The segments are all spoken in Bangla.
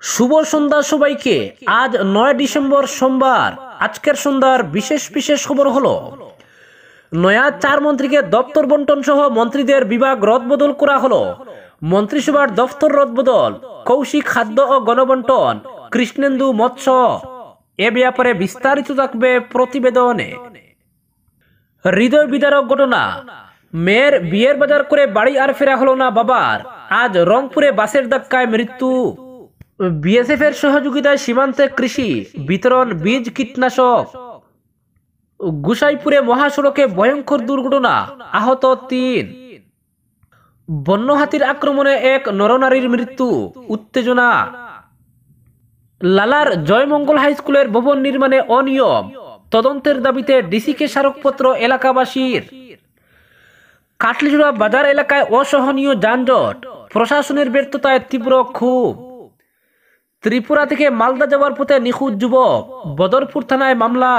শুভ সন্ধ্যা সবাইকে। আজ 9 ডিসেম্বর সোমবার। আজকের সন্ধ্যার বিশেষ বিশেষ খবর হলো, নয়া 4 মন্ত্রীকে দপ্তর বন্টন সহ মন্ত্রীদের বিভাগ রদবদল করা হলো। মন্ত্রিসভার দপ্তর রদবদল, কৌশিক খাদ্য ও গণবন্টন, কৃষ্ণেন্দু মৎস্য। এ ব্যাপারে বিস্তারিত থাকবে প্রতিবেদনে। হৃদয় বিদারক ঘটনা, মেয়ের বিয়ের বাজার করে বাড়ি আর ফেরা হলো না বাবার। আজ রংপুরে বাসের ধাক্কায় মৃত্যু। বিএসএফ এর সহযোগিতায় সীমান্তে কৃষি বিতরণ বীজ কীটনাশক। গুসাইপুরে মহাসড়কে ভয়ঙ্কর দুর্ঘটনা, আহত 3। বন্য হাতির আক্রমণে এক নরনারীর মৃত্যু, উত্তেজনা। লালার জয়মঙ্গল হাই স্কুলের ভবন নির্মাণে অনিয়ম, তদন্তের দাবিতে ডিসিকে স্মারকপত্র এলাকাবাসীর। কাটলিজোড়া বাজার এলাকায় অসহনীয় যানজট, প্রশাসনের ব্যর্থতায় তীব্র ক্ষোভ। ত্রিপুরা থেকে মালদা যাওয়ার পথে নিখোঁজ যুবক, বদরপুর থানায় মামলা।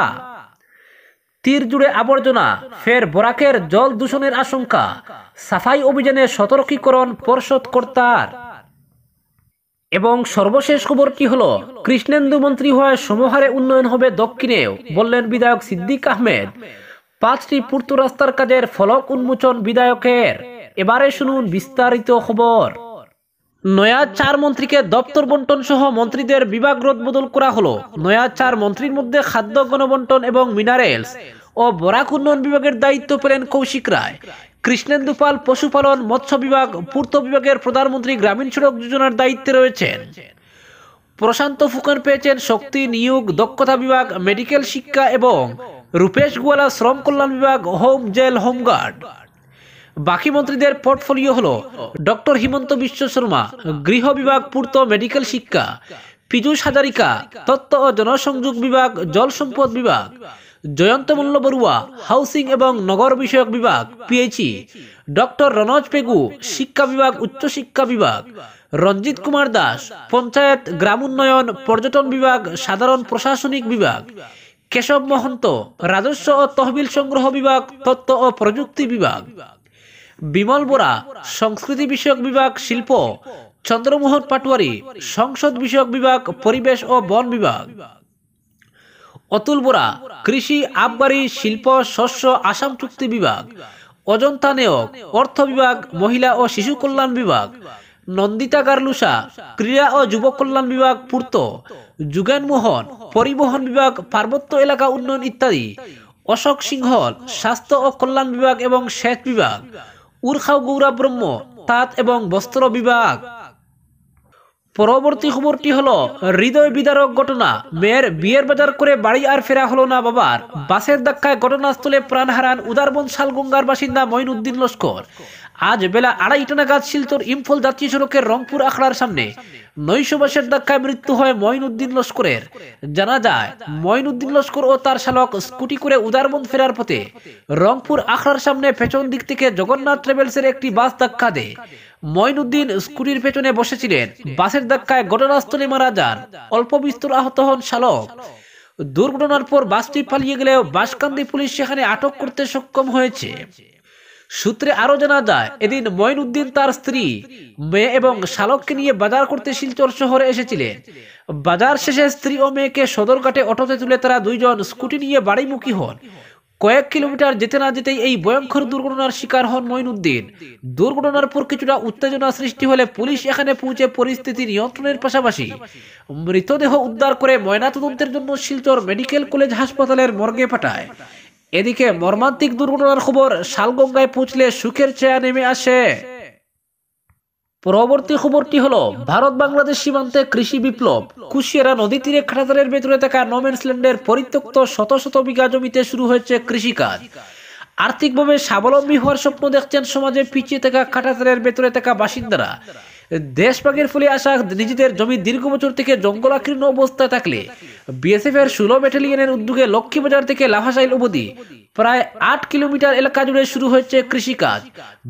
তীর জুড়ে আবর্জনা, ফের বরাকের জল দূষণের আশঙ্কা, সাফাই অভিযানে সতর্কীকরণ পর্ষদ কর্তার। এবং সর্বশেষ খবরটি হলো, কৃষ্ণেন্দু মন্ত্রী হওয়ায় সমহারে উন্নয়ন হবে দক্ষিণেও, বললেন বিধায়ক সিদ্দিক আহমেদ। 5টি পূর্ত রাস্তার কাজের ফলক উন্মোচন বিধায়কের। এবারে শুনুন বিস্তারিত খবর। নয়া 4 মন্ত্রীকে দপ্তর বন্টন সহ মন্ত্রীদের বিভাগ রদবদল করা হলো। নয়া 4 মন্ত্রীর মধ্যে খাদ্য গণবন্টন এবং মিনারেলস ও বরাক উন্নয়ন বিভাগের দায়িত্ব পেলেন কৌশিক রায়। কৃষ্ণেন্দু পাল পশুপালন মৎস্য বিভাগ, পূর্ত বিভাগের প্রধানমন্ত্রী গ্রামীণ সড়ক যোজনার দায়িত্বে রয়েছেন। প্রশান্ত ফুকন পেয়েছেন শক্তি নিয়োগ দক্ষতা বিভাগ, মেডিকেল শিক্ষা এবং রূপেশ গোয়ালা শ্রম কল্যাণ বিভাগ, হোম জেল হোমগার্ড। বাকি মন্ত্রীদের পোর্টফোলিও হলো, ডক্টর হিমন্ত বিশ্ব শর্মা গৃহ বিভাগ, পূর্ত মেডিকেল শিক্ষা, পীযূষ হাজারিকা তথ্য ও জনসংযোগ বিভাগ, জল সম্পদ বিভাগ, জয়ন্ত মল্ল বড়ুয়া হাউসিং এবং নগর বিষয়ক বিভাগ পিএইচই, ডক্টর রনজ পেগু শিক্ষা বিভাগ, উচ্চশিক্ষা বিভাগ, রঞ্জিত কুমার দাস পঞ্চায়েত গ্রাম উন্নয়ন পর্যটন বিভাগ, সাধারণ প্রশাসনিক বিভাগ, কেশব মহন্ত রাজস্ব ও তহবিল সংগ্রহ বিভাগ, তথ্য ও প্রযুক্তি বিভাগ, বিমল বোরা সংস্কৃতি বিষয়ক বিভাগ, শিল্প, চন্দ্রমোহন পাটোয়ারি সংসদ বিষয়ক বিভাগ, পরিবেশ ও বন বিভাগ, অতুল বোরা কৃষি আবগারি শিল্প শস্য আসাম চুক্তি বিভাগ, অজন্তা নেওক অর্থ বিভাগ, মহিলা ও শিশু কল্যাণ বিভাগ, নন্দিতা গার্লুসা ক্রীড়া ও যুব কল্যাণ বিভাগ, পূর্ত, যুগেন মোহন পরিবহন বিভাগ, পার্বত্য এলাকা উন্নয়ন ইত্যাদি, অশোক সিংহল স্বাস্থ্য ও কল্যাণ বিভাগ এবং সেচ বিভাগ, উর্খাও গৌরব ব্রহ্ম তাঁত এবং বস্ত্র বিভাগ। পরবর্তী খবরটি হলো, হৃদয় বিদারক ঘটনা, মেয়ের বিয়ের বাজার করে বাড়ি আর ফেরা হলো না বাবার। বাসের ধাক্কায় ঘটনাস্থলে প্রাণ হারান উদারবন শালগঙ্গার বাসিন্দা মঈনুদ্দিন লস্কর। আজ বেলা 2:30 নাগাদ শিলচর ইম্ফল জাতীয় সড়কের রংপুর আখড়ার সামনে নৈশ বাসের ধাক্কায় মৃত্যু হয় মঈনুদ্দিন লস্করের। জানা যায়, মঈনুদ্দিন লস্কর ও তার চালক স্কুটি করে উদারবন ফেরার পথে রংপুর আখড়ার সামনে পেছন দিক থেকে জগন্নাথ ট্রাভেলসের একটি বাস ধাক্কা দেয়। মঈনুদ্দিন স্কুটির পেছনে বসেছিলেন। বাসের ধাক্কায় ঘটনাস্থলে মারা যান। অল্প বিস্তর আহত হন চালক। দুর্ঘটনার পর বাসটি পালিয়ে গেলেও বাঁশকান্দি পুলিশ সেখানে আটক করতে সক্ষম হয়েছে। সূত্রে আরো জানা যায়, এদিন মঈনুদ্দিন তার স্ত্রী, মেয়ে এবং শালককে নিয়ে বাজার করতে শিলচর শহরে এসেছিলেন। বাজার শেষে স্ত্রী ও মেয়েকে সদরঘাটে অটোতে তুলে তারা দুইজন স্কুটি নিয়ে বাড়িমুখী হন। কয়েক কিলোমিটার যেতে না যেতেই এই ভয়ঙ্কর দুর্ঘটনার শিকার হন মঈনুদ্দিন। দুর্ঘটনার পর কিছুটা উত্তেজনা সৃষ্টি হলে পুলিশ এখানে পৌঁছে পরিস্থিতি নিয়ন্ত্রণের পাশাপাশি মৃতদেহ উদ্ধার করে ময়নাতদন্তের জন্য শিলচর মেডিকেল কলেজ হাসপাতালের মর্গে পাঠায়। এদিকে মর্মান্তিক দুর্ঘটনার খবর শালগঙ্গায় পৌঁছলে সুখের ছায়া নেমে আসে। পরবর্তী খবরটি হলো, ভারত বাংলাদেশ সীমান্তে কৃষি বিপ্লব। কুশিয়ারা নদী তীরে খাটাতারের ভেতরে থাকা নোম্যান্সল্যান্ডের পরিত্যক্ত শত শত বিঘা জমিতে শুরু হয়েছে কৃষিকাজ। আর্থিকভাবে স্বাবলম্বী হওয়ার স্বপ্ন দেখছেন সমাজে পিছিয়ে থাকা খাটাতারের ভেতরে থাকা বাসিন্দারা। দেশভাগের ফলে আসা নিজেদের জমি দীর্ঘ বছর থেকে জঙ্গলাকীর্ণ অবস্থায় থাকলে বিএসএফ এর 16 ব্যাটালিয়নের উদ্যোগে লক্ষ্মীবাজার থেকে লাভাসাইল অবধি প্রায় 8 কিলোমিটার এলাকা জুড়ে শুরু হয়েছে কৃষিকাজ।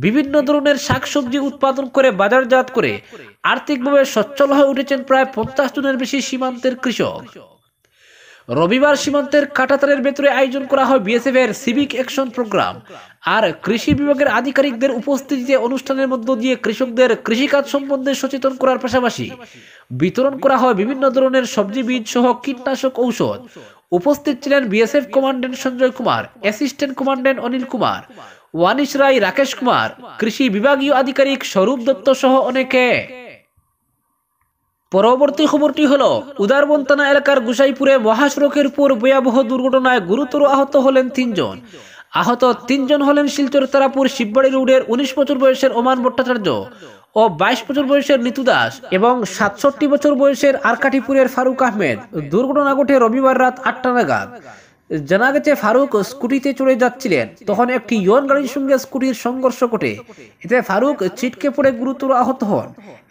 বিভিন্ন ধরনের শাকসবজি উৎপাদন করে বাজারজাত করে আর্থিকভাবে সচ্ছল হয়ে উঠেছেন প্রায় 50 জনের বেশি সীমান্তের কৃষক। রবিবার সীমান্তের কাঁটাতারের ভেতরে আয়োজন করা হয় বিএসএফ এর সিভিক অ্যাকশন প্রোগ্রাম। আর কৃষি বিভাগের আধিকারিকদের উপস্থিতিতে অনুষ্ঠানের মধ্য দিয়ে কৃষকদের কৃষিকাজ সম্বন্ধে সচেতন করার পাশাপাশি বিতরণ করা হয় বিভিন্ন ধরনের সবজি বীজ সহ কীটনাশক ঔষধ। উপস্থিত ছিলেন BSF commandant Sanjay Kumar, assistant commandant Anil Kumar, ওয়ানিশ রায়, রাকেশ কুমার, কৃষি বিভাগীয় আধিকারিক স্বরূপ দত্ত সহ অনেকে। পরবর্তী খবরটি হলো উদারবন থানা এলাকার গোসাইপুরে মহাসড়কের উপর ভয়াবহ দুর্ঘটনায় গুরুতর আহত হলেন 3 জন। আহত 3 জন হলেন শিলচর তারাপুর শিববাড়ি রোডের 19 বছর বয়সের ওমান ভট্টাচার্য ও 22 বছর বয়সের নিতু দাস এবং 67 বছর বয়সের আরকাটিপুরের ফারুক আহমেদ। দুর্ঘটনা ঘটে রবিবার রাত 8টা নাগাদ। জানা গেছে ফারুক স্কুটিতে চড়ে যাচ্ছিলেন, তখন একটি ইয়ন গাড়ির সঙ্গে স্কুটির সংঘর্ষ ঘটে। এতে ফারুক ছিটকে পড়ে গুরুতর আহত হন।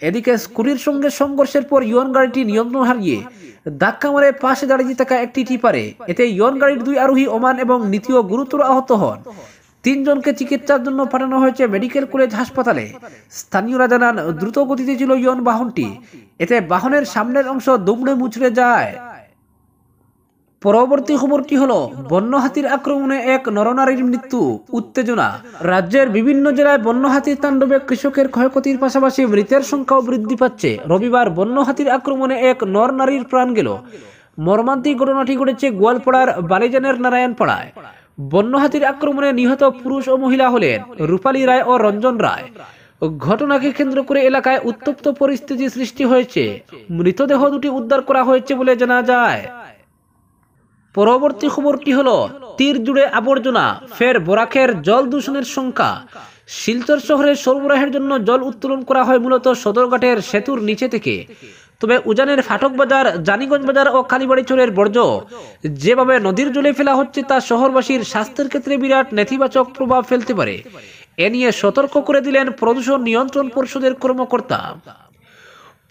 এদিকে স্কুটির সঙ্গে সংঘর্ষের পর ইয়ন গাড়িটি নিয়ন্ত্রণ হারিয়ে ধাক্কা মারে পাশে দাঁড়িয়ে থাকা একটি টিপারে। এতে ইয়ন গাড়ির 2 আরোহী ওমান এবং নিতিও গুরুতর আহত হন। 3 জনকে চিকিৎসার জন্য পাঠানো হয়েছে মেডিকেল কলেজ হাসপাতালে। স্থানীয়রা জানান দ্রুত গতিতে ছিল ইয়ন বাহনটি, এতে বাহনের সামনের অংশ দুমড়ে মুচড়ে যায়। পরবর্তী খবরটি হলো বন্য হাতির আক্রমণে এক নরনারীর মৃত্যু, উত্তেজনা। রাজ্যের বিভিন্ন জেলায় বন্য হাতির তাণ্ডবে কৃষকের ক্ষয়ক্ষতির পাশাপাশি মৃতের সংখ্যাও বৃদ্ধি পাচ্ছে। রবিবার বন্য হাতির আক্রমণে এক নরনারীর প্রাণ গেল। মর্মান্তিক ঘটনাটি ঘটেছে গোয়ালপাড়ার বালিজানের নারায়ণপাড়ায়। বন্য হাতির আক্রমণে নিহত পুরুষ ও মহিলা হলেন রূপালী রায় ও রঞ্জন রায়। ঘটনাকে কেন্দ্র করে এলাকায় উত্তপ্ত পরিস্থিতি সৃষ্টি হয়েছে। মৃতদেহ দুটি উদ্ধার করা হয়েছে বলে জানা যায়। পরবর্তী খবরটি হলো তীর জুড়ে আবর্জনা, ফের বরাকের জল দূষণের সংখ্যা। শিলচর শহরের সরবরাহের জন্য জল উত্তোলন করা হয় মূলত সদরঘাটের সেতুর নিচে থেকে। তবে উজানের ফাটক বাজার, জানিগঞ্জ বাজার ও কালীবাড়িচরের বর্জ্য যেভাবে নদীর জলে ফেলা হচ্ছে তা শহরবাসীর স্বাস্থ্যের ক্ষেত্রে বিরাট নেতিবাচক প্রভাব ফেলতে পারে। এ নিয়ে সতর্ক করে দিলেন প্রদূষণ নিয়ন্ত্রণ পর্ষদের কর্মকর্তা।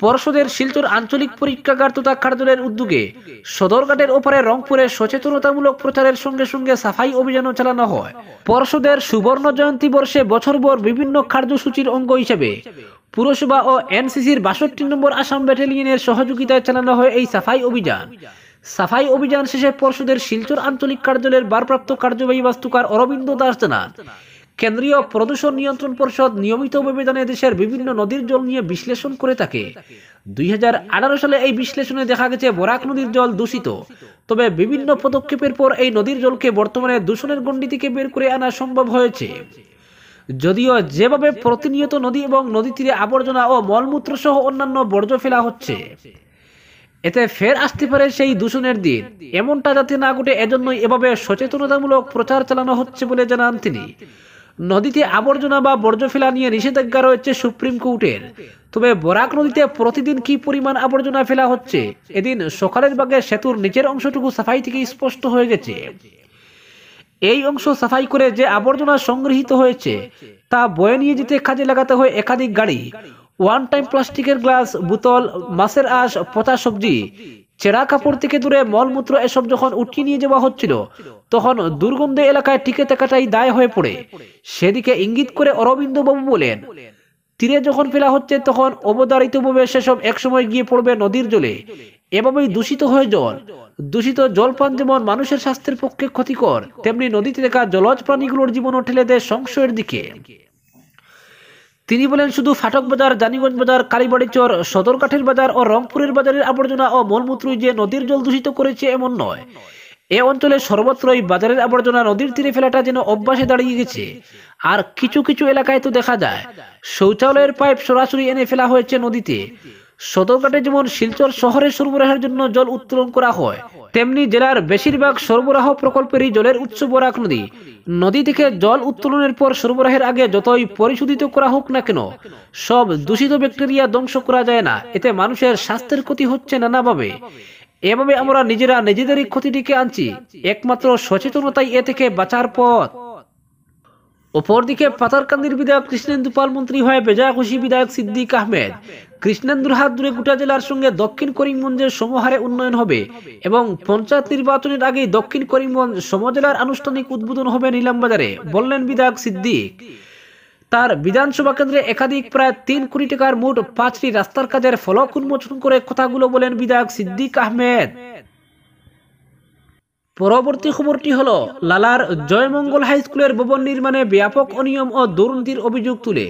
পর্ষদের শিলচর আঞ্চলিক পরীক্ষাগার তথা কার্যালয়ের উদ্যোগে সদরঘাটের ওপারে রংপুরে সচেতনতামূলক প্রচারের সঙ্গে সঙ্গে সাফাই অভিযানও চালানো হয়। পর্ষদের সুবর্ণ জয়ন্তী বর্ষে বছরভর বিভিন্ন কার্যসূচির অঙ্গ হিসেবে পুরসভা ও এনসিসির 62 নম্বর আসাম ব্যাটালিয়নের সহযোগিতায় চালানো হয় এই সাফাই অভিযান। সাফাই অভিযান শেষে পর্ষদের শিলচর আঞ্চলিক কার্যালয়ের ভারপ্রাপ্ত কার্যবাহী বাস্তুকার অরবিন্দ দাস জানান, কেন্দ্রীয় প্রদূষণ নিয়ন্ত্রণ পর্ষদ নিয়মিতভাবে দেশের বিভিন্ন নদীর জল নিয়ে বিশ্লেষণ করে থাকে। 2018 সালে এই বিশ্লেষণে দেখা গেছে বরাক নদীর জল দূষিত। তবে বিভিন্ন পদক্ষেপের পর এই নদীর জলকে বর্তমানে দূষণের গণ্ডি থেকে বের করে আনা সম্ভব হয়েছে। যদিও যেভাবে প্রতিনিয়ত নদী এবং নদী তীরে আবর্জনা ও মলমূত্র সহ অন্যান্য বর্জ্য ফেলা হচ্ছে, এতে ফের আসতে পারে সেই দূষণের দিন। এমনটা যাতে না ঘটে এজন্যই এভাবে সচেতনতামূলক প্রচার চালানো হচ্ছে বলে জানান তিনি। নদীতে আবর্জনা বা বর্জ্য ফেলা নিয়ে নিষেধাজ্ঞা রয়েছে সুপ্রিম কোর্টের। তবে বরাক নদীতে প্রতিদিন কি পরিমাণ আবর্জনা ফেলা হচ্ছে এদিন সকালের ভাগে সেতুর নিচের অংশটুকু সাফাই থেকে স্পষ্ট হয়ে গেছে। এই অংশ সাফাই করে যে আবর্জনা সংগৃহীত হয়েছে তা বয়ে নিয়ে যেতে কাজে লাগাতে হয় একাধিক গাড়ি। ওয়ান টাইম প্লাস্টিকের গ্লাস, বোতল, মাছের আঁশ, পচা সবজি, ছেঁড়া কাপড় থেকে দূরে মলমূত্র এসব যখন উঠিয়ে নিয়ে যাওয়া হচ্ছিল তখন দুর্গন্ধে এলাকায় টিকে থাকাটাই দায় হয়ে পড়ে। সেদিকে ইঙ্গিত করে অরবিন্দ বাবু বলেন, তীরে যখন ফেলা হচ্ছে তখন অবধারিতভাবে সেসব একসময় গিয়ে পড়বে নদীর জলে। এভাবেই দূষিত হয় জল। দূষিত জল পান যেমন মানুষের স্বাস্থ্যের পক্ষে ক্ষতিকর, তেমনি নদীতে থাকা জলজ প্রাণীগুলোর জীবনও ঠেলে দেয় সংশয়ের দিকে। তিনি বলেন, শুধু ফাটক বাজার, জানিগঞ্জ বাজার, কালীবাড়িচর, সদরঘাটের বাজার ও রংপুরের বাজারের আবর্জনা ও মলমূত্রই যে নদীর জল দূষিত করেছে এমন নয়। এ অঞ্চলে সর্বত্রই বাজারের আবর্জনা নদীর তীরে ফেলাটা যেন অভ্যাসে দাঁড়িয়ে গেছে। আর কিছু কিছু এলাকায় তো দেখা যায় শৌচালয়ের পাইপ সরাসরি এনে ফেলা হয়েছে নদীতে। সদরঘাটে যেমন শিলচর শহরের সরবরাহের জন্য জল উত্তোলন করা হয়, তেমনি জেলার বেশিরভাগ সরবরাহ প্রকল্পেরই জলের উৎস বরাক নদী। নদী থেকে জল উত্তোলনের পর সরবরাহের আগে যতই পরিশোধিত করা হোক না কেন, সব দূষিত ব্যাকটেরিয়া ধ্বংস করা যায় না। এতে মানুষের স্বাস্থ্যের ক্ষতি হচ্ছে নানাভাবে। এভাবে আমরা নিজেরা নিজেদেরই ক্ষতি ডেকে আনছি। একমাত্র সচেতনতাই এ থেকে বাঁচার পথ। অপরদিকে পাতারকান্দির বিধায়ক কৃষ্ণেন্দু পাল মন্ত্রী হয়ে বেজায় খুশি বিধায়ক সিদ্দিক আহমেদ। কৃষ্ণেন্দুর হাত ধরে গোটা জেলার সঙ্গে দক্ষিণ করিমগঞ্জের সমহারে উন্নয়ন হবে এবং পঞ্চায়েত নির্বাচনের আগেই দক্ষিণ করিমগঞ্জ সমজেলার আনুষ্ঠানিক উদ্বোধন হবে নিলামবাজারে, বললেন বিধায়ক সিদ্দিক। তার বিধানসভা কেন্দ্রে একাধিক প্রায় 3 কোটি টাকার মোট 5টি রাস্তার কাজের ফলক উন্মোচন করে কথাগুলো বলেন বিধায়ক সিদ্দিক আহমেদ। পরবর্তী খবরটি হলো লালার জয়মঙ্গল হাই স্কুলের ভবন নির্মাণে ব্যাপক অনিয়ম ও দুর্নীতির অভিযোগ তুলে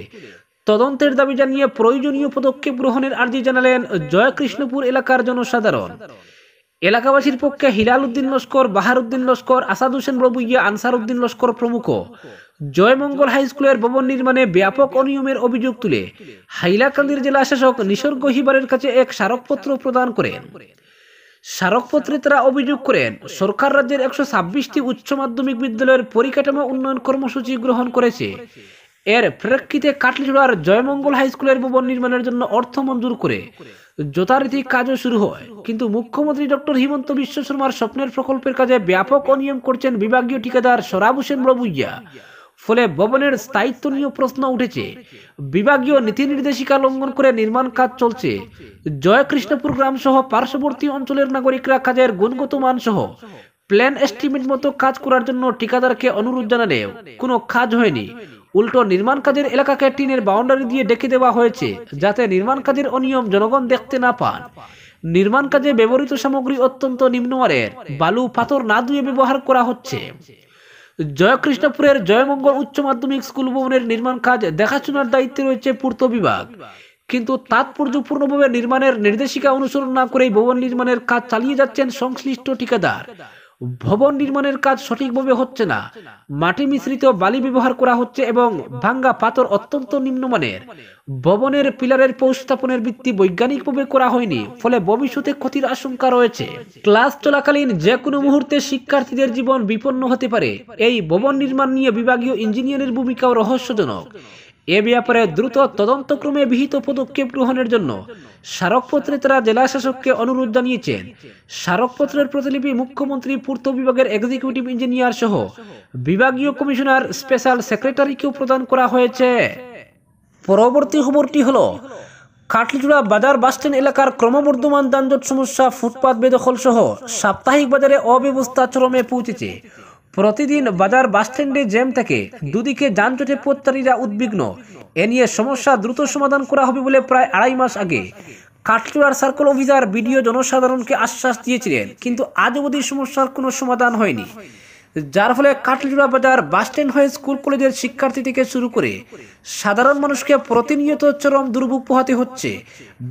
তদন্তের দাবি জানিয়ে প্রয়োজনীয় পদক্ষেপ গ্রহণের আর্জি জানালেন জয়কৃষ্ণপুর এলাকার জনসাধারণ। এলাকাবাসীর পক্ষে হিলাল উদ্দিন লস্কর, বাহার উদ্দিন লস্কর, আসাদ হোসেন রবুইয়া, আনসার উদ্দিন লস্কর প্রমুখ জয়মঙ্গল হাই স্কুলের ভবন নির্মাণে ব্যাপক অনিয়মের অভিযোগ তুলে হাইলাকান্দির জেলা শাসক নিসর্গ হিবারের কাছে এক স্মারকপত্র প্রদান করেন। স্মারকপত্রে তারা অভিযোগ করেন, সরকার রাজ্যের 126টি উচ্চ মাধ্যমিক বিদ্যালয়ের পরিকাঠামো উন্নয়ন কর্মসূচি গ্রহণ করেছে। এর প্রেক্ষিতে কাটলিজোড়ার জয়মঙ্গল হাই স্কুলের ভবন নির্মাণের জন্য অর্থ মঞ্জুর করে যথারীতি কাজও শুরু হয়, কিন্তু মুখ্যমন্ত্রী ডক্টর হিমন্ত বিশ্ব শর্মার স্বপ্নের প্রকল্পের কাজে ব্যাপক অনিয়ম করছেন বিভাগীয় ঠিকাদার সরাব হোসেন রবুইয়া। ফলে ভবনের স্থায়িত্ব নিয়ে প্রশ্ন উঠেছে। বিভাগীয় নীতি নির্দেশিকা লঙ্ঘন করে নির্মাণ কাজ চলছে। জয়কৃষ্ণপুর গ্রাম সহ পার্শ্ববর্তী অঞ্চলের নাগরিকরা কাজের গুণগত মান সহ প্ল্যান এস্টিমেট মতো কাজ করার জন্য ঠিকাদারকে অনুরোধ জানালেও কোনো কাজ হয়নি। উল্টো নির্মাণ কাজের এলাকাকে টিনের বাউন্ডারি দিয়ে ডেকে দেওয়া হয়েছে, যাতে নির্মাণ কাজের অনিয়ম জনগণ দেখতে না পান। নির্মাণ কাজে ব্যবহৃত সামগ্রী অত্যন্ত নিম্নমানের, বালু পাথর না ধুয়ে ব্যবহার করা হচ্ছে। জয়কৃষ্ণপুরের জয়মঙ্গল উচ্চ মাধ্যমিক স্কুল ভবনের নির্মাণ কাজ দেখাশোনার দায়িত্বে রয়েছে পূর্ত বিভাগ, কিন্তু তাৎপর্যপূর্ণভাবে নির্মাণের নির্দেশিকা অনুসরণ না করেই ভবন নির্মাণের কাজ চালিয়ে যাচ্ছেন সংশ্লিষ্ট ঠিকাদার। ভবন নির্মাণের কাজ সঠিকভাবে হচ্ছে না, মাটি মিশ্রিত বালি ব্যবহার করা হচ্ছে এবং ভাঙ্গা পাথর অত্যন্ত নিম্নমানের। ভবনের পিলারের প্রস্থাপনের ভিত্তি বৈজ্ঞানিকভাবে করা হয়নি, ফলে ভবিষ্যতে ক্ষতির আশঙ্কা রয়েছে। ক্লাস চলাকালীন যে কোনো মুহূর্তে শিক্ষার্থীদের জীবন বিপন্ন হতে পারে। এই ভবন নির্মাণ নিয়ে বিভাগীয় ইঞ্জিনিয়ারের ভূমিকাও রহস্যজনক। এ ব্যাপারে দ্রুত তদন্তক্রমে বিহিত পদক্ষেপ গ্রহণের জন্য স্মারকপত্রে তারা জেলা শাসককে অনুরোধ জানিয়েছেন। স্মারকপত্রের প্রতিলিপি মুখ্যমন্ত্রী, পূর্ত বিভাগের এক্সিকিউটিভ ইঞ্জিনিয়ার সহ বিভাগীয় কমিশনার, স্পেশাল সেক্রেটারিকেও প্রদান করা হয়েছে। পরবর্তী খবরটি হলো কাটলিজোড়া বাজার বাসস্ট্যান্ড এলাকার ক্রমবর্ধমান যানজট সমস্যা, ফুটপাত বেদখল সহ সাপ্তাহিক বাজারে অব্যবস্থা চরমে পৌঁছেছে। প্রতিদিন বাজার বাসস্ট্যান্ডে জ্যাম থাকে, দুদিকে যানজটে পথচারীরা উদ্বিগ্ন। এ নিয়ে সমস্যা দ্রুত সমাধান করা হবে বলে প্রায় 2.5 মাস আগে কাটলিজোড়ার সার্কেল অফিসার বিডিও জনসাধারণকে আশ্বাস দিয়েছিলেন, কিন্তু আজ অবধি সমস্যার কোনো সমাধান হয়নি, যার ফলে কাটলিজোড়া বাজার বাসস্ট্যান্ড হয়ে স্কুল কলেজের শিক্ষার্থী থেকে শুরু করে সাধারণ মানুষকে প্রতিনিয়ত চরম দুর্ভোগ পোহাতে হচ্ছে।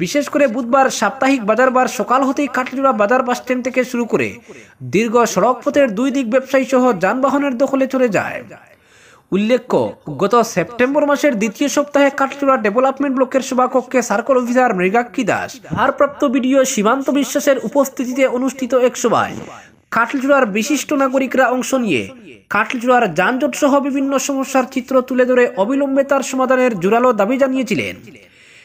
বিশেষ করে বুধবার সাপ্তাহিক বাজারবার সকাল হতেই কাটলিজোড়া বাজার বাসস্ট্যান্ড থেকে শুরু করে দীর্ঘ সড়ক পথের দুই দিক ব্যবসায়ী সহ যানবাহনের দখলে চলে যায়। উল্লেখ্য, গত সেপ্টেম্বর মাসের দ্বিতীয় সপ্তাহে কাটলিজোড়া ডেভেলপমেন্ট ব্লকের সভাকক্ষে সার্কেল অফিসার মৃগাক্ষী দাস, ভারপ্রাপ্ত বিডিও সীমান্ত বিশ্বাসের উপস্থিতিতে অনুষ্ঠিত এক সভায় কাটলিজোড়ার বিশিষ্ট নাগরিকরা অংশ নিয়ে কাটলিজোড়ার যানজট সহ বিভিন্ন সমস্যার চিত্র তুলে ধরে অবিলম্বে তার সমাধানের জোরালো দাবি জানিয়েছিলেন।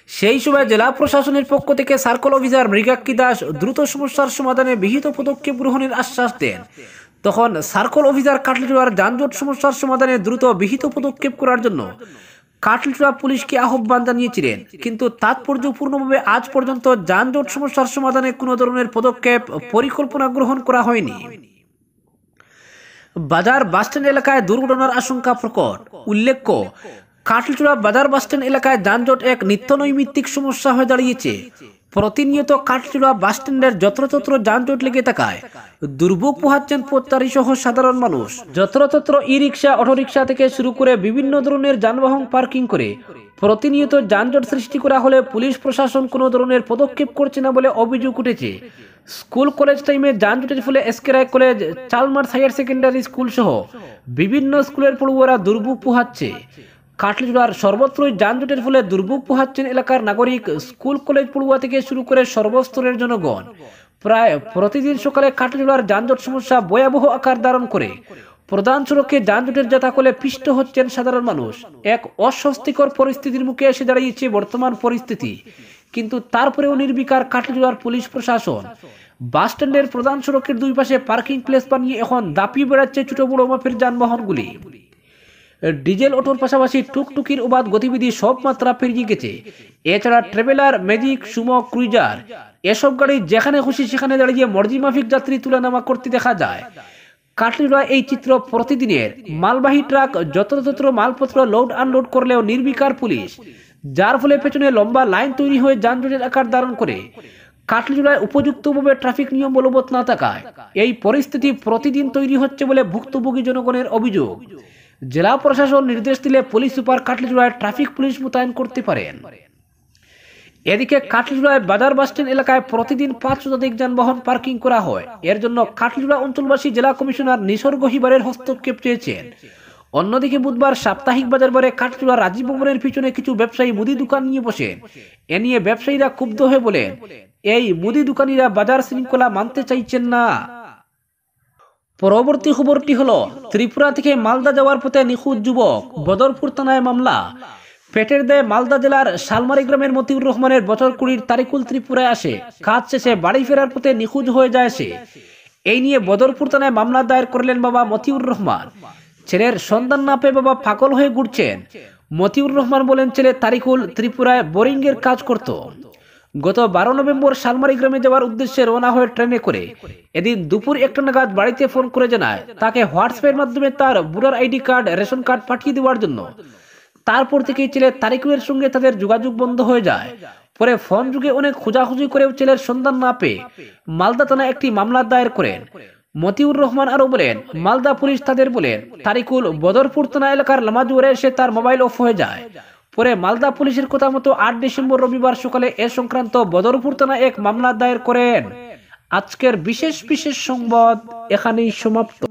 সেই সময় জেলা প্রশাসনের পক্ষ থেকে সার্কেল অফিসার মৃগাক্ষী দাস দ্রুত সমস্যার সমাধানে বিহিত পদক্ষেপ গ্রহণের আশ্বাস দেন। তখন সার্কেল অফিসার কাটলিজোড়ার যানজট সমস্যার সমাধানে দ্রুত বিহিত পদক্ষেপ করার জন্য কাটলিজোড়া পুলিশকে আহ্বান জানিয়েছিলেন, কিন্তু তাৎপর্যপূর্ণভাবে আজ পর্যন্ত যানজট সমস্যার সমাধানে কোনো ধরনের পদক্ষেপ পরিকল্পনা গ্রহণ করা হয়নি। বাজার বাসস্ট্যান্ড এলাকায় দুর্ঘটনার আশঙ্কা প্রকট। উল্লেখ্য, কাটলিজোড়া বাজার বাসস্ট্যান্ড এলাকায় যানজট এক নিত্যনৈমিত্তিক সমস্যা হয়ে দাঁড়িয়েছে। প্রতিনিয়ত কাটলিজোড়া বাসস্ট্যান্ডের যত্রতত্র যানজট লেগে থাকায় দুর্ভোগ পোহাচ্ছেন পথচারী সহ সাধারণ মানুষ। যত্রতত্র ই রিক্সা, অটোরিক্সা থেকে শুরু করে বিভিন্ন ধরনের যানবাহন পার্কিং করে প্রতিনিয়ত যানজট সৃষ্টি করা হলে পুলিশ প্রশাসন কোনো ধরনের পদক্ষেপ করছে না বলে অভিযোগ উঠেছে। স্কুল কলেজ টাইমে যানজটের ফলে S K Roy college, Chalmers higher secondary school সহ বিভিন্ন স্কুলের পড়ুয়ারা দুর্ভোগ পোহাচ্ছে। কাটলিজোড়ার সর্বত্রই যানজটের ফলে দুর্ভোগ পোহাচ্ছেন এলাকার নাগরিক, স্কুল কলেজ পড়ুয়া থেকে শুরু করে সর্বস্তরের জনগণ। প্রায় প্রতিদিন সকালে কাটলিজোড়ার যানজট সমস্যা ভয়াবহ আকার ধারণ করে প্রধান সড়কে যানজটের জাতাকলে পিষ্ট হচ্ছেন সাধারণ মানুষ। এক অস্বস্তিকর পরিস্থিতির মুখে এসে দাঁড়িয়েছে বর্তমান পরিস্থিতি, কিন্তু তারপরেও নির্বিকার কাটলিজোড়ার পুলিশ প্রশাসন। বাসস্ট্যান্ডের প্রধান সড়কের দুই পাশে পার্কিং প্লেস বানিয়ে এখন দাপিয়ে বেড়াচ্ছে ছোট বড় মাপের যানবাহনগুলি। ডিজেল অটোর পাশাপাশি টুকটুকির অবাধ গতিবিধি সব মাত্রা পেরিয়ে গেছে। এছাড়া ট্রেভেলার, ম্যাজিক, সুমো, ক্রুইজার এসব গাড়ি যেখানে খুশি সেখানে দাঁড়িয়ে মর্জি মাফিক যাত্রী তুলনামা করতে দেখা যায়। কাটলিজোড়া এই চিত্র প্রতিদিনের। মালবাহী ট্রাক যত্রতত্র মালপত্র লোড আনলোড করলেও নির্বিকার পুলিশ, যার ফলে পেছনে লম্বা লাইন তৈরি হয়ে যানজটের আকার ধারণ করে। কাটলিজোড়ায় উপযুক্তভাবে ট্রাফিক নিয়ম বলবৎ না থাকায় এই পরিস্থিতি প্রতিদিন তৈরি হচ্ছে বলে ভুক্তভোগী জনগণের অভিযোগ। জেলা প্রশাসন নির্দেশ দিলে পুলিশ সুপার কাটলিজোড়ায় ট্রাফিক পুলিশ মোতায়েন করতে পারেন। এদিকে কাটলিজোড়ায় বাজার বাসস্ট্যান্ড এলাকায় প্রতিদিন 5 শতাধিক যানবাহন পার্কিং করা হয়। এর জন্য কাটলিজোড়া অঞ্চলবাসী জেলা কমিশনার নিসর্গ হিবারের হস্তক্ষেপ চেয়েছেন। অন্যদিকে বুধবার সাপ্তাহিক বাজারে কাটলিজোড়া রাজীব ভবনের পিছনে কিছু ব্যবসায়ী মুদি দোকান নিয়ে বসেন। এ নিয়ে ব্যবসায়ীরা ক্ষুব্ধ হয়ে বলেন, এই মুদি দোকানিরা বাজার শৃঙ্খলা মানতে চাইছেন না। পরবর্তী খবরটি হলো, ত্রিপুরা থেকে মালদা যাওয়ার পথে নিখোঁজ যুবক, বদরপুর থানায় মামলা। পেটের দায়ে মালদা জেলার শালমারি গ্রামের মতিউর রহমানের বছর 20 তারিকুল ত্রিপুরায় আসে। কাজ শেষে বাড়ি ফেরার পথে নিখোঁজ হয়ে যায় সে। এই নিয়ে বদরপুর থানায় মামলা দায়ের করলেন বাবা মতিউর রহমান। ছেলের সন্ধান না পেয়ে বাবা পাগল হয়ে ঘুরছেন। মতিউর রহমান বলেন, ছেলে তারিকুল ত্রিপুরায় বোরিং এর কাজ করত। গত 12 নভেম্বর শালমারি গ্রামে যাওয়ার উদ্দেশ্যে রওনা হয়ে ট্রেনে করে এদিন দুপুর 1টা নাগাদ বাড়িতে ফোন করে জানায় তাকে হোয়াটসঅ্যাপের মাধ্যমে তার voter ID card, ration card পাঠিয়ে দেওয়ার জন্য। তারপর থেকেই ছেলে তারিকুলের সঙ্গে তাদের যোগাযোগ বন্ধ হয়ে যায়। পরে ফোন যুগে অনেক খোঁজাখুঁজি করেও ছেলের সন্ধান না পেয়ে মালদা থানায় একটি মামলা দায়ের করেন। মতিউর রহমান আরো বলেন, মালদা পুলিশ তাদের বলেন তারিকুল বদরপুর থানা এলাকার লামাজুরে এসে তার মোবাইল অফ হয়ে যায়। পরে মালদা পুলিশের কথা মতো 8 ডিসেম্বর রবিবার সকালে এ সংক্রান্ত বদরপুর থানায় এক মামলা দায়ের করেন। আজকের বিশেষ সংবাদ এখানেই সমাপ্ত।